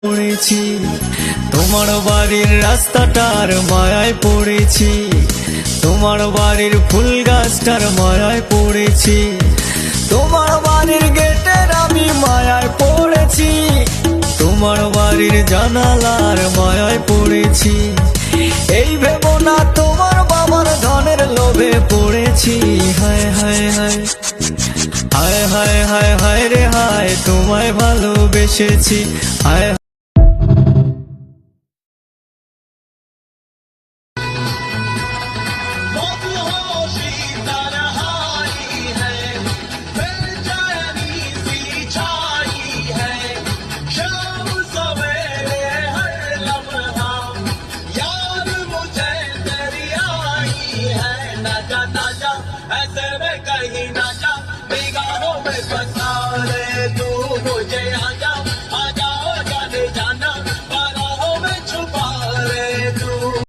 পড়েছি তোমার বাড়ির রাস্তাটার মায়ায় পড়েছি, তোমার বাড়ির ফুল গাছটার মায়ায় পড়েছি, তোমার বাড়ির গেটের আমি মায়ায় পড়েছি, তোমার বাড়ির জানালার মায়ায় পড়েছি। এই ভেবো না তোমার বাবার ধনের লোভে পড়েছি। হায় হায় হায় হায় হায় হায় হায় রে হায়, তোমায় ভালোবেসেছি। হায়